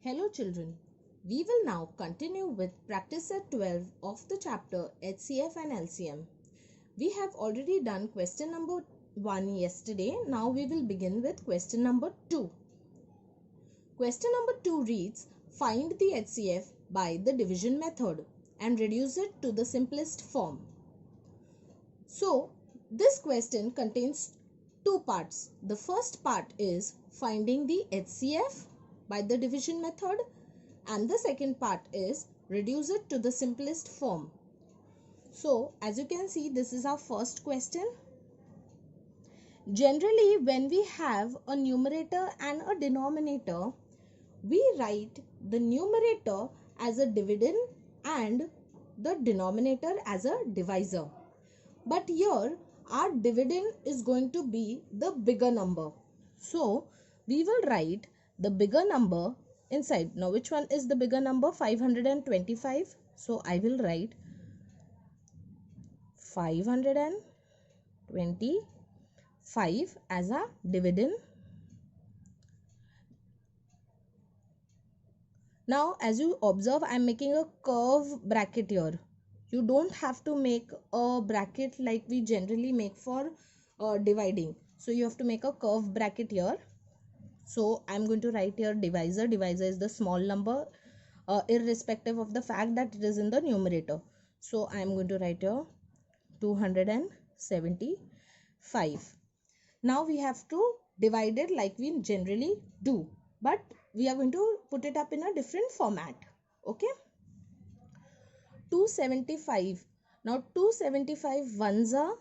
Hello children, we will now continue with practice set 12 of the chapter HCF and LCM. We have already done question number 1 yesterday. Now we will begin with question number 2. Question number 2 reads, find the HCF by the division method and reduce it to the simplest form. So this question contains two parts. The first part is finding the HCF by the division method, and the second part is reduce it to the simplest form. So as you can see, this is our first question. Generally, when we have a numerator and a denominator, we write the numerator as a dividend and the denominator as a divisor. But here our dividend is going to be the bigger number. So we will write the bigger number inside. Now which one is the bigger number? 525. So I will write 525 as a dividend. Now as you observe, I am making a curve bracket here. You don't have to make a bracket like we generally make for dividing. So you have to make a curve bracket here. So I'm going to write here divisor. Divisor is the small number irrespective of the fact that it is in the numerator. So I'm going to write here 275. Now we have to divide it like we generally do, but we are going to put it up in a different format. Okay, 275. Now 275 ones are,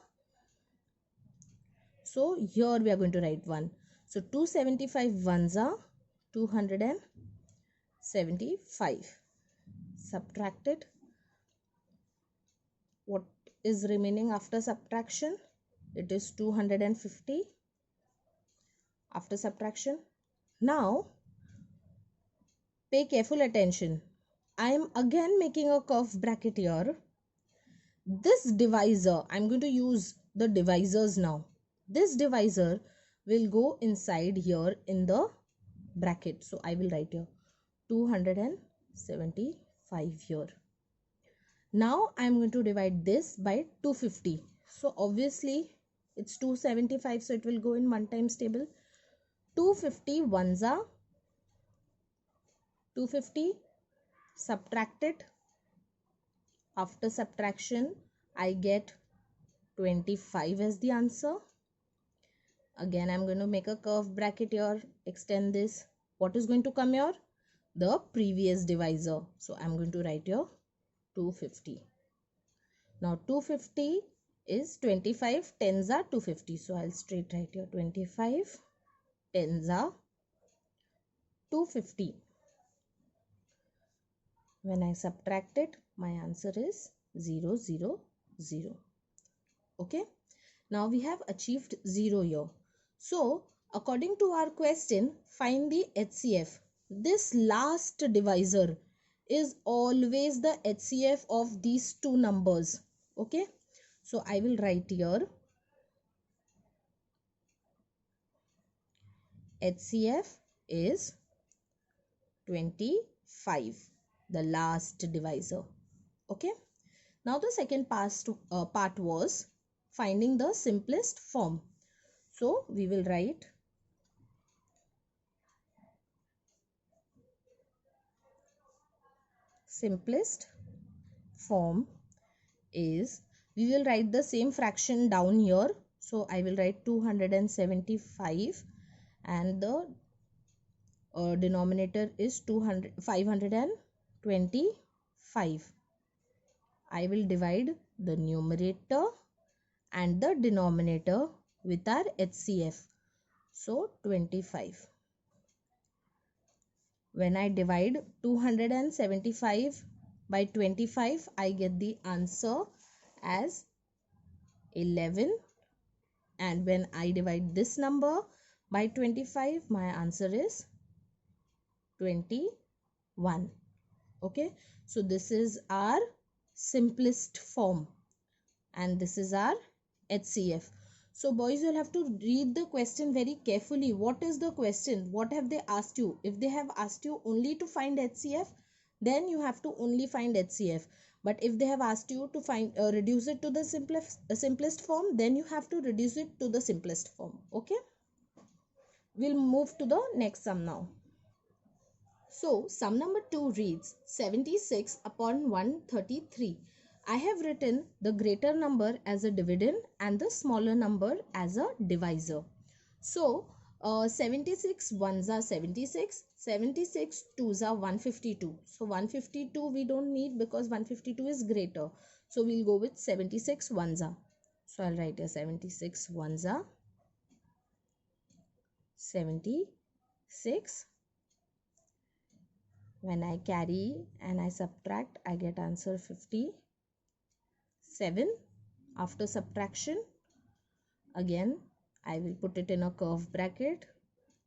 so here we are going to write 1. So 275 ones are 275. Subtract it. What is remaining after subtraction? It is 250 after subtraction. Now pay careful attention. I am again making a curve bracket here. This divisor, I am going to use the divisors now. This divisor will go inside here in the bracket. So I will write here 275 here. Now I am going to divide this by 250. So obviously it's 275, so it will go in one times table. 250 ones are 250. Subtract it. After subtraction, I get 25 as the answer. Again, I'm going to make a curve bracket here, extend this. What is going to come here? The previous divisor. So I'm going to write here 250. Now 250 is 25 tens are 250. So I'll straight write here 25 tens are 250. When I subtract it, my answer is 0, 0, 0. Okay. Now we have achieved 0 here. So according to our question, find the HCF. This last divisor is always the HCF of these two numbers. Okay. So I will write here HCF is 25, the last divisor. Okay. Now the second part was finding the simplest form. So we will write simplest form is, we will write the same fraction down here. So I will write 275 and the denominator is 525. I will divide the numerator and the denominator with our HCF. So 25. When I divide 275 by 25, I get the answer as 11. And when I divide this number by 25, my answer is 21. Okay, so this is our simplest form and this is our HCF. So boys, you'll have to read the question very carefully. What is the question? What have they asked you? If they have asked you only to find HCF, then you have to only find HCF. But if they have asked you to find reduce it to the simplest form, then you have to reduce it to the simplest form. Okay. We'll move to the next sum now. So sum number 2 reads 76 upon 133. I have written the greater number as a dividend and the smaller number as a divisor. So 76 ones are 76, 76 twos are 152. So 152 we don't need because 152 is greater. So we'll go with 76 ones are. So I'll write here 76 ones are 76. When I carry and I subtract, I get answer 57. After subtraction, again I will put it in a curve bracket.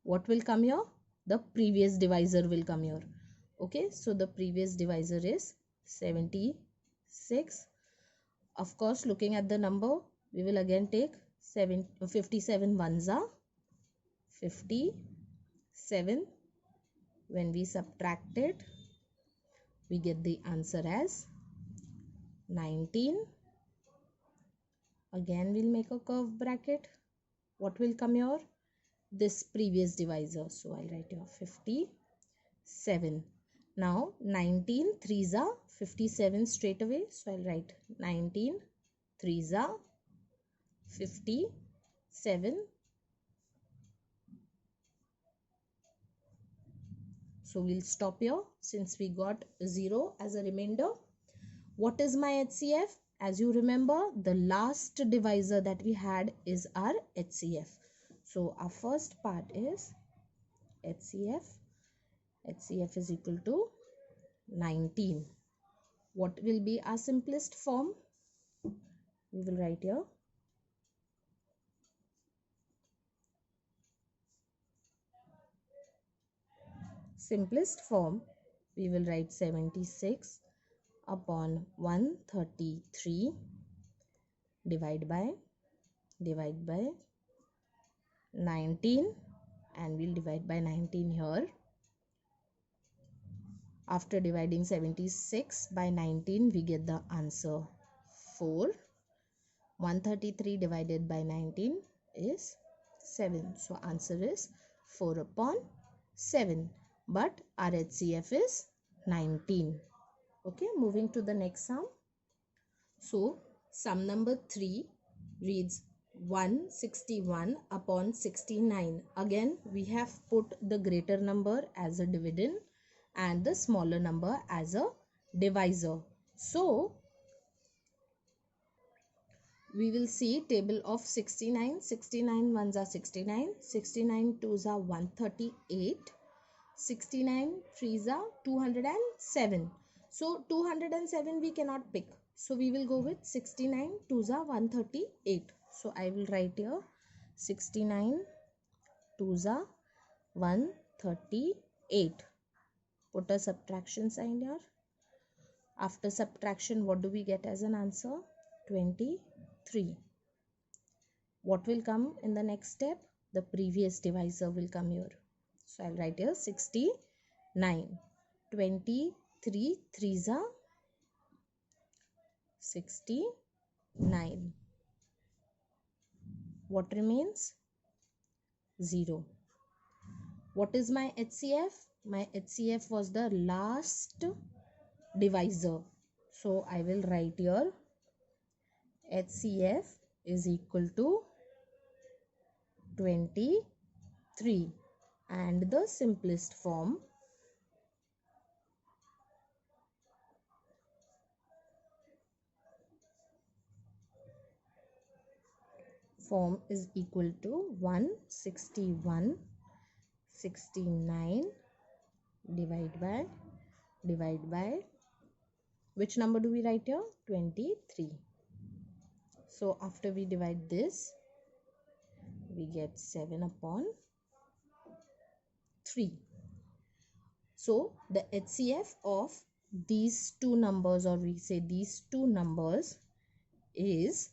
What will come here? The previous divisor will come here. Okay, so the previous divisor is 76. Of course, looking at the number, we will again take 57 ones are 57. When we subtract it, we get the answer as 19. Again we'll make a curve bracket. What will come here? This previous divisor. So I'll write here 57. Now 19 threes are 57 straight away. So I'll write 19 threes are 57. So we'll stop here since we got 0 as a remainder. What is my HCF? As you remember, the last divisor that we had is our HCF. So our first part is HCF. HCF is equal to 19. What will be our simplest form? We will write here simplest form. We will write 76 upon 133 divide by 19, and we'll divide by 19 here. After dividing 76 by 19, we get the answer 4. 133 divided by 19 is 7. So answer is 4 upon 7. But our HCF is 19. Okay, moving to the next sum. So sum number 3 reads 161 upon 69. Again, we have put the greater number as a dividend and the smaller number as a divisor. So we will see table of 69. 69 ones are 69, 69 twos are 138, 69 threes are 207. So 207 we cannot pick. So we will go with 69 twos are 138. So I will write here 69 twos are 138. Put a subtraction sign here. After subtraction, what do we get as an answer? 23. What will come in the next step? The previous divisor will come here. So I'll write here 69. 23 threes are 69. What remains? 0. What is my HCF? My HCF was the last divisor. So I will write here HCF is equal to 23, and the simplest form is equal to 161 69 divide by which number do we write here? 23. So after we divide this, we get 7 upon 3. So the HCF of these two numbers, or we say these two numbers, is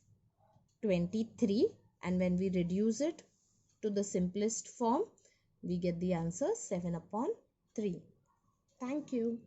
23 and when we reduce it to the simplest form, we get the answer 7 upon 3. Thank you.